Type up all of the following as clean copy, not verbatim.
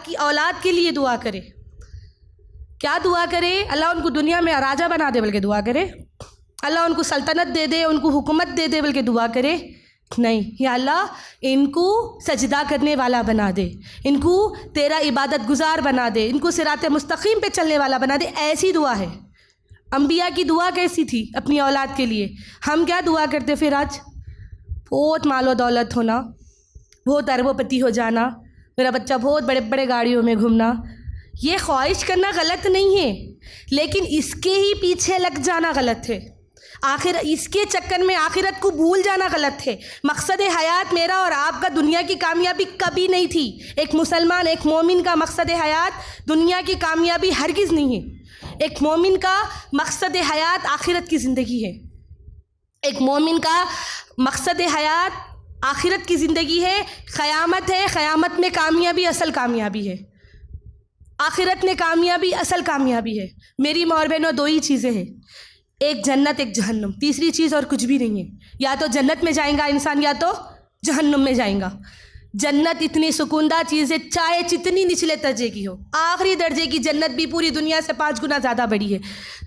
کی اولاد کے لیے دعا کرے. کیا دعا کرے؟ اللہ ان کو دنیا میں راجہ بنا دے بلکہ دعا کرے. اللہ ان کو سلطنت دے دے، ان کو حکومت دے دے بلکہ دعا کرے نہیں. یا اللہ ان کو سجدہ کرنے والا بنا دے، ان کو تیرا عبادت گزار بنا دے، ان کو صراط مستقیم پہ چلنے والا بنا دے. ایسی دعا ہے. انبیاء کی دعا کیسی تھی اپنی اولاد کے لیے؟ ہم کیا دعا کرتے پھر آج؟ بہت مال و دولت ہونا، بہت ارب و پتی ہو جانا، میرا بچہ بہت بڑے بڑے گاڑیوں میں گھومنا. یہ خواہش کرنا غلط نہیں ہے، لیکن اس کے ہی پیچھے لگ جانا غلط ہے. اس کے چکر میں آخرت کو بھول جانا غلط ہے. مقصد حیات میرا اور آپ کا دنیا کی کامیابی کبھی نہیں تھی. ایک مسلمان، ایک مومن کا مقصد حیات دنیا کی کامیابی ہرگز نہیں ہے. ایک مومن کا مقصد حیات آخرت کی زندگی ہے. ایک مومن کا مقصد حیات آخرت کی زندگی ہے. قیامت ہے، قیامت میں کامیابی اصل کامیابی ہے. آخرت میں کامیابی اصل کامیابی ہے. میری ماں اور بہنوں، دو ہی چیزیں ہیں، ایک جنت ایک جہنم. تیسری چیز اور کچھ بھی نہیں ہے. یا تو جنت میں جائیں گا انسان یا تو جہنم میں جائیں گا. جنت اتنی سکوندہ چیز ہے، چاہے جتنی نچلے درجے کی ہو. آخری درجے کی جنت بھی پوری دنیا سے 5 گنا زیادہ بڑی ہے.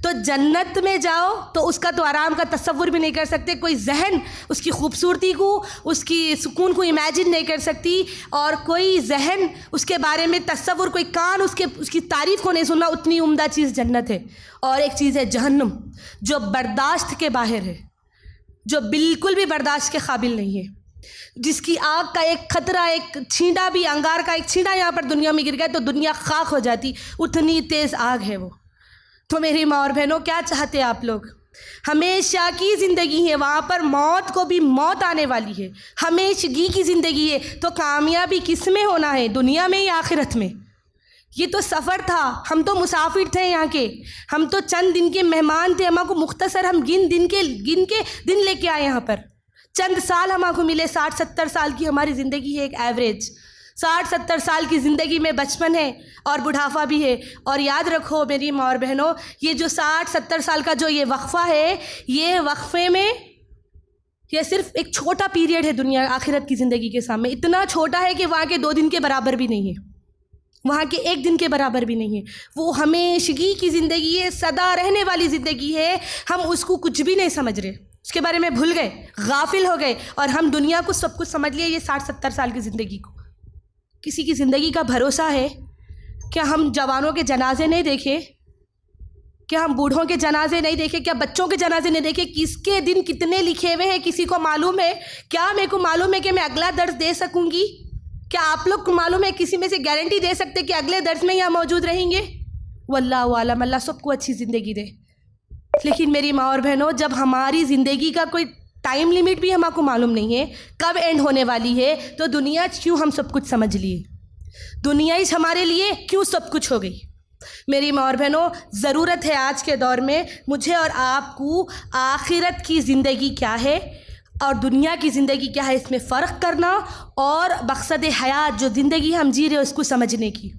تو جنت میں جاؤ تو اس کا تو آرام کا تصور بھی نہیں کر سکتے. کوئی ذہن اس کی خوبصورتی کو، اس کی سکون کو امیجن نہیں کر سکتی، اور کوئی ذہن اس کے بارے میں تصور، کوئی کان اس کی تعریف کو نہیں سننا. اتنی عمدہ چیز جنت ہے. اور ایک چیز ہے جہنم، جو برداشت کے باہر ہے، جو بالکل بھی برداشت کے قابل نہیں ہے، جس کی آگ کا ایک خطرہ، ایک چھینٹا بھی، انگار کا ایک چھینٹا یہاں پر دنیا میں گر گیا تو دنیا خاک ہو جاتی. اتنی تیز آگ ہے وہ. تو میری ماں اور بہنوں، کیا چاہتے آپ لوگ؟ ہمیشہ کی زندگی ہے، وہاں پر موت کو بھی موت آنے والی ہے. ہمیشگی کی زندگی ہے. تو کامیابی کس میں ہونا ہے، دنیا میں یا آخرت میں؟ یہ تو سفر تھا. ہم تو مسافر تھے یہاں کے. ہم تو چند دن کے مہمان تھے. ہم کو مختصر ہم گن کے دن لے کے آئے یہاں پر. چند سال ہم کو ملے. 60-70 سال کی ہماری زندگی ہے ایک ایوریج. 60-70 سال کی زندگی میں بچپن ہے اور بڑھاپا بھی ہے. اور یاد رکھو میری ماں اور بہنوں، یہ جو 60-70 سال کا جو یہ وقفہ ہے، یہ وقفے میں یہ صرف ایک چھوٹا پیریڈ ہے دنیا آخرت کی زندگی کے سامنے. اتنا چھوٹا ہے کہ وہاں کے 2 دن کے برابر بھی نہیں ہے، وہاں کے 1 دن کے برابر بھی نہیں ہے. وہ ہمیشگی کی زندگی ہے، سدا رہنے والی زندگی ہے. ہم اس کو کچھ بھی نہیں سمجھ رہے، اس کے بارے میں بھول گئے، غافل ہو گئے، اور ہم دنیا کو سب کچھ سمجھ لیے. یہ 60-70 سال کی زندگی کو کسی کی زندگی کا بھروسہ ہے؟ کیا ہم جوانوں کے جنازے نہیں دیکھے؟ کیا ہم بوڑھوں کے جنازے نہیں دیکھے؟ کیا بچوں کے جنازے نہیں دیکھے؟ کس کے دن کتنے لکھے ہوئے ہیں کسی کو معلوم ہے؟ کیا میرے کو معلوم ہے کہ میں اگلا درس دے سکوں گی؟ کیا آپ لوگ کو معلوم ہے؟ کسی میں سے گارنٹی دے سکتے کہ اگلے درس میں یہاں موجود رہیں گے؟ واللہ عالم. اللہ سب کو اچھی زندگی دے. لیکن میری ماں اور بہنوں، جب ہماری زندگی کا کوئی ٹائم لیمٹ بھی ہم کو معلوم نہیں ہے کب اینڈ ہونے والی ہے، تو دنیا کیوں ہم سب کچھ سمجھ لیے؟ دنیا ہی ہمارے لیے کیوں سب کچھ ہو گئی؟ میری ماں اور بہنوں، ضرورت ہے آج کے دور میں مجھے اور آپ کو آخرت کی زندگی کیا ہے اور دنیا کی زندگی کیا ہے، اس میں فرق کرنا، اور مقصد حیات جو زندگی ہم جی رہے ہیں اس کو سمجھنے کی.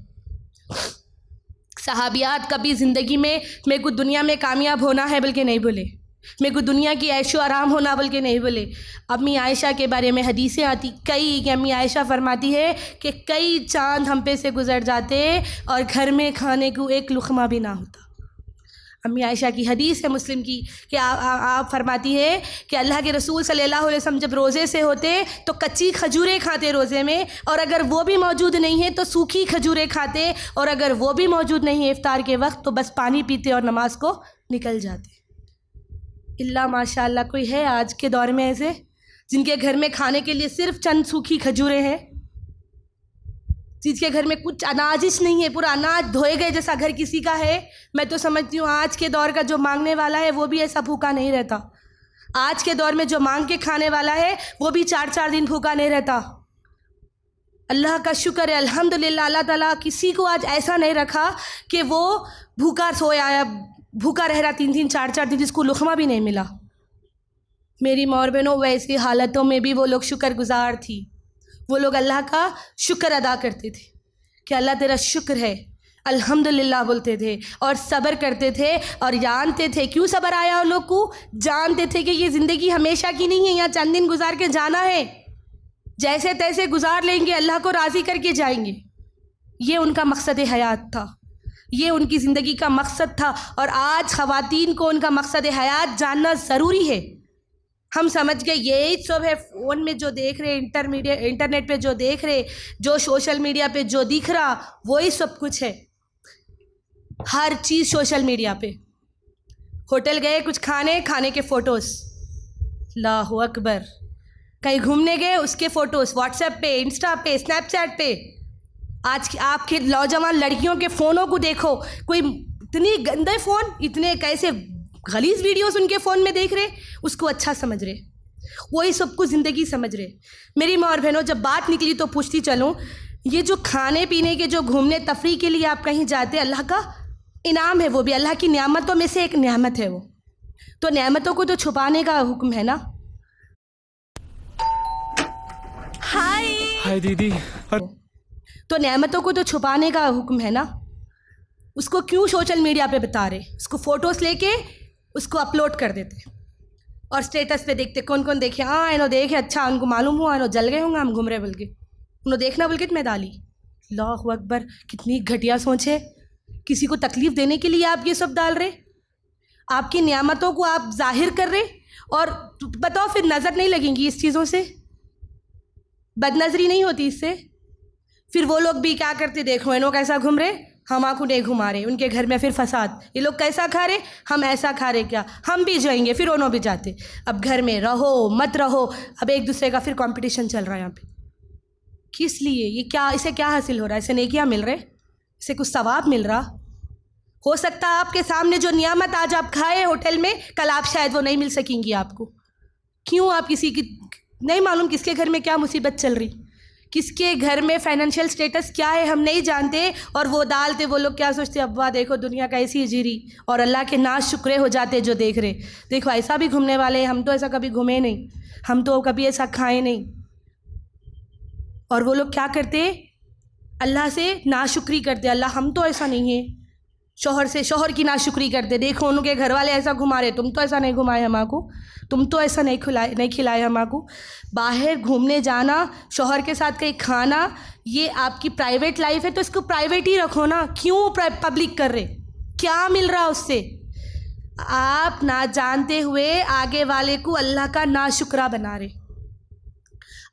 صحابیات کبھی زندگی میں میرے کو دنیا میں کامیاب ہونا ہے بلکہ نہیں بولے، میرے کو دنیا کی عیش و آرام ہونا بلکہ نہیں بولے. امی عائشہ کے بارے میں حدیثیں آتی کہ امی عائشہ فرماتی ہے کہ کئی چاند ہم پہ سے گزر جاتے اور گھر میں کھانے کو ایک لقمہ بھی نہ ہوتا. امی عائشہ کی حدیث ہے مسلم کی کہ آپ فرماتی ہے کہ اللہ کے رسول صلی اللہ علیہ وسلم جب روزے سے ہوتے تو کچی کھجوریں کھاتے روزے میں، اور اگر وہ بھی موجود نہیں ہے تو سوکھی کھجوریں کھاتے، اور اگر وہ بھی موجود نہیں ہے افطار کے وقت تو بس پانی پیتے اور نماز کو نکل جاتے. اللہ ماشاء اللہ کوئی ہے آج کے دور میں ایسے جن کے گھر میں کھانے کے لیے صرف چند سوکھی کھجوریں ہیں، جس کے گھر میں کچھ اناجش نہیں ہے، پورا اناج دھوئے گئے جیسا گھر کسی کا ہے؟ میں تو سمجھتی ہوں آج کے دور کا جو مانگنے والا ہے وہ بھی ایسا بھوکا نہیں رہتا. آج کے دور میں جو مانگ کے کھانے والا ہے وہ بھی 4 دن بھوکا نہیں رہتا. اللہ کا شکر ہے الحمدللہ، اللہ تعالیٰ کسی کو آج ایسا نہیں رکھا کہ وہ بھوکا سویا یا بھوکا رہ رہا 3 4 دن جس کو لقمہ بھی نہیں ملا. میری ماں اور بہنوں، ویسی حالتوں میں بھی وہ لوگ شکر گزار تھی. وہ لوگ اللہ کا شکر ادا کرتے تھے کہ اللہ تیرا شکر ہے، الحمدللہ بولتے تھے اور صبر کرتے تھے. اور جانتے تھے کیوں صبر آیا ان لوگ کو، جانتے تھے کہ یہ زندگی ہمیشہ کی نہیں ہے، یہاں چند دن گزار کے جانا ہے، جیسے تیسے گزار لیں گے، اللہ کو راضی کر کے جائیں گے. یہ ان کا مقصد حیات تھا, یہ ان کی زندگی کا مقصد تھا. اور آج خواتین کو ان کا مقصد حیات جاننا ضروری ہے. ہم سمجھ گئے یہی سب ہے, فون میں جو دیکھ رہے, انٹرنیٹ پہ جو دیکھ رہے, جو سوشل میڈیا پہ جو دکھ رہا, وہی سب کچھ ہے. ہر چیز سوشل میڈیا پہ. ہوٹل گئے کچھ کھانے کے فوٹوز, اللہ اکبر. کہیں گھومنے گئے اس کے فوٹوز واٹس ایپ پہ, انسٹا پہ, اسنیپ چیٹ پہ. آج کی آپ کے نوجوان لڑکیوں کے فونوں کو دیکھو, کوئی اتنی گندے فون, اتنے کیسے غلیظ ویڈیوز ان کے فون میں دیکھ رہے, اس کو اچھا سمجھ رہے, وہی سب کو زندگی سمجھ رہے. میری ماں اور بہنوں, جب بات نکلی تو پوچھتی چلوں, یہ جو کھانے پینے کے, جو گھومنے تفریح کے لیے آپ کہیں جاتے, اللہ کا انعام ہے, وہ بھی اللہ کی نعمتوں میں سے ایک نعمت ہے وہ. تو نعمتوں کو تو چھپانے کا حکم ہے نا. ہائے دیدی. تو نعمتوں کو تو چھپانے کا حکم ہے نا. اس کو کیوں سوشل میڈیا پہ بتا رہے, اس کو فوٹوز لے کے اس کو اپلوڈ کر دیتے اور اسٹیٹس پہ دیکھتے کون کون دیکھے, ہاں انہوں دیکھے, اچھا ان کو معلوم ہوا انہوں جل گئے ہوں گے, ہم گھوم رہے بول کے, انہوں دیکھنا بول کے میں ڈالی. اللہ اکبر, کتنی گھٹیا سوچ ہے. کسی کو تکلیف دینے کے لیے آپ یہ سب ڈال رہے, آپ کی نعمتوں کو آپ ظاہر کر رہے. اور بتاؤ پھر نظر نہیں لگیں گی اس چیزوں سے, بد نظری نہیں ہوتی اس سے. پھر وہ لوگ بھی کیا کرتے, دیکھو انہوں کیسا گھوم رہے, ہم آنکھوں نہیں گھما رہے, ان کے گھر میں پھر فساد, یہ لوگ کیسا کھا رہے, ہم ایسا کھا رہے, کیا ہم بھی جائیں گے, پھر انہوں بھی جاتے. اب گھر میں رہو مت رہو, اب ایک دوسرے کا پھر کمپٹیشن چل رہا ہے یہاں پہ. کس لیے یہ, کیا اسے کیا حاصل ہو رہا ہے, اسے نیکیاں مل رہے, اسے کچھ ثواب مل رہا. ہو سکتا ہے آپ کے سامنے جو نعمت آج آپ کھائے ہوٹل میں, کل آپ شاید وہ نہیں مل سکیں گی آپ کو. کیوں, آپ کسی کی نہیں معلوم کس کے گھر میں کیا مصیبت چل رہی, کس کے گھر میں فائنینشیل سٹیٹس کیا ہے ہم نہیں جانتے, اور وہ ڈالتے, وہ لوگ کیا سوچتے, ابا دیکھو دنیا کیسی جی رہی, اور اللہ کے ناشکرے ہو جاتے جو دیکھ رہے. دیکھو ایسا بھی گھومنے والے ہیں, ہم تو ایسا کبھی گھومے نہیں, ہم تو کبھی ایسا کھائے نہیں. اور وہ لوگ کیا کرتے, اللہ سے ناشکری کرتے, اللہ ہم تو ایسا نہیں ہے. شوہر کی ناشکری کرتے, دیکھو ان کے گھر والے ایسا گھما رہے, تم تو ایسا نہیں گھمائے ہم کو, تم تو ایسا نہیں کھلائے ہم کو. باہر گھومنے جانا, شوہر کے ساتھ کہیں کھانا, یہ آپ کی پرائیویٹ لائف ہے, تو اس کو پرائیویٹ ہی رکھو نا. کیوں پبلک کر رہے, کیا مل رہا اس سے. آپ نہ جانتے ہوئے آگے والے کو اللہ کا ناشکرا بنا رہے,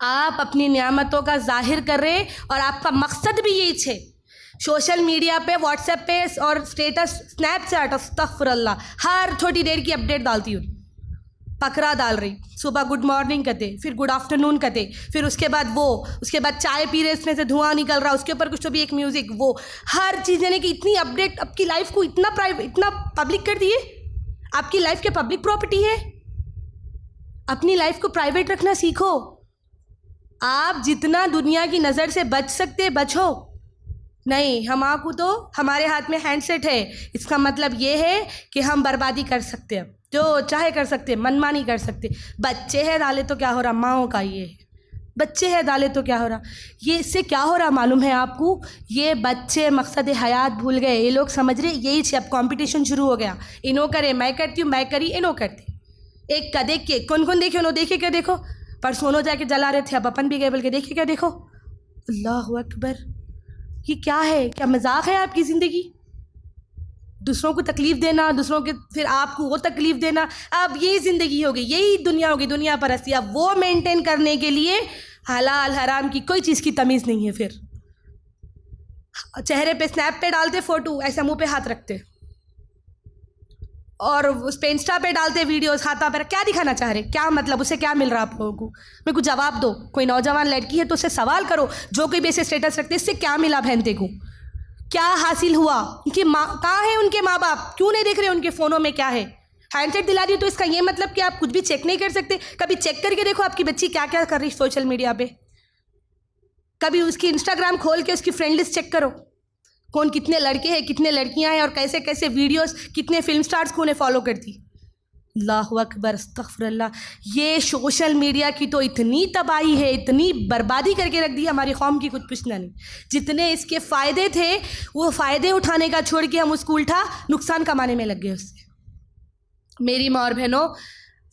آپ اپنی نعمتوں کا ظاہر کر رہے, اور آپ کا مقصد بھی یہی ہے. سوشل میڈیا پہ, واٹس ایپ پہ اور اسٹیٹس, اسنیپ چیٹ, استغفر اللہ, ہر چھوٹی دیر کی اپڈیٹ ڈالتی ہوں, پکڑا ڈال رہی. صبح گڈ مارننگ کہتے, پھر گڈ آفٹر نون کہتے, پھر اس کے بعد اس کے بعد چائے پی رہے, اس میں سے دھواں نکل رہا, اس کے اوپر کچھ تو بھی ایک میوزک, وہ ہر چیز, یعنی کہ اتنی اپڈیٹ آپ کی لائف کو اتنا پبلک کر دیے. آپ کی لائف کے پبلک پراپرٹی ہے, اپنی لائف کو پرائیویٹ رکھنا سیکھو. آپ جتنا دنیا کی نظر سے بچ سکتے بچو. نہیں, کو تو ہمارے ہاتھ میں ہینڈ سیٹ ہے, اس کا مطلب یہ ہے کہ ہم بربادی کر سکتے ہیں, جو چاہے کر سکتے, منمانی کر سکتے. بچے ہیں ڈالے تو کیا ہو رہا, ماؤں کا یہ ہے, بچے ہیں ڈالے تو کیا ہو رہا. یہ اس سے کیا ہو رہا معلوم ہے آپ کو, یہ بچے مقصد حیات بھول گئے. یہ لوگ سمجھ رہے یہی چھ, اب کمپٹیشن شروع ہو گیا, انہوں کرے میں کرتی ہوں, میں کری انہوں کرتے. ایک کا دیکھ کے کون کون دیکھے, انہوں دیکھے کیا, دیکھو پرسونوں جا کے جلا رہے تھے, اب اپن بھی گئے بول کے دیکھے کیا, دیکھو. اللہ اکبر, یہ کیا ہے, کیا مذاق ہے آپ کی زندگی. دوسروں کو تکلیف دینا, دوسروں کے پھر آپ کو وہ تکلیف دینا, اب یہی زندگی ہوگی, یہی دنیا ہوگی, دنیا پرستی. اب وہ مینٹین کرنے کے لیے حلال حرام کی کوئی چیز کی تمیز نہیں ہے. پھر چہرے پہ اسنیپ پہ ڈالتے فوٹو, ایسے منہ پہ ہاتھ رکھتے, اور اس پہ انسٹا پہ ڈالتے ویڈیوز, ہاتھا پہ کیا دکھانا چاہ رہے, کیا مطلب, اسے کیا مل رہا آپ لوگوں کو. میں کچھ جواب دو. کوئی نوجوان لڑکی ہے تو اسے سوال کرو, جو کوئی بھی ایسے اسٹیٹس رکھتے, اس سے کیا ملا بہنتے کو, کیا حاصل ہوا. ان کی ماں کہاں ہے, ان کے ماں باپ کیوں نہیں دیکھ رہے, ان کے فونوں میں کیا ہے. ہینڈ سیٹ دلا دی تو اس کا یہ مطلب کہ آپ کچھ بھی چیک نہیں کر سکتے. کبھی چیک کر کے دیکھو آپ کی بچی کیا کیا کر رہی سوشل میڈیا پہ. کبھی اس کی انسٹاگرام کھول کے اس کی فرینڈ لسٹ چیک کرو, کون کتنے لڑکے ہیں, کتنے لڑکیاں ہیں, اور کیسے کیسے ویڈیوز, کتنے فلم سٹارز کو انہیں فالو کرتی. اللہ اکبر, استغفر اللہ. یہ سوشل میڈیا کی تو اتنی تباہی ہے, اتنی بربادی کر کے رکھ دی ہماری قوم کی, کچھ پوچھنا نہیں. جتنے اس کے فائدے تھے, وہ فائدے اٹھانے کا چھوڑ کے ہم اس کو الٹا نقصان کمانے میں لگ گئے اس سے. میری ماں اور بہنوں,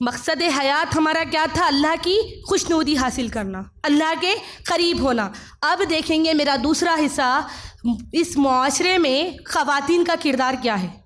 مقصد حیات ہمارا کیا تھا؟ اللہ کی خوشنودی حاصل کرنا، اللہ کے قریب ہونا۔ اب دیکھیں گے میرا دوسرا حصہ، اس معاشرے میں خواتین کا کردار کیا ہے۔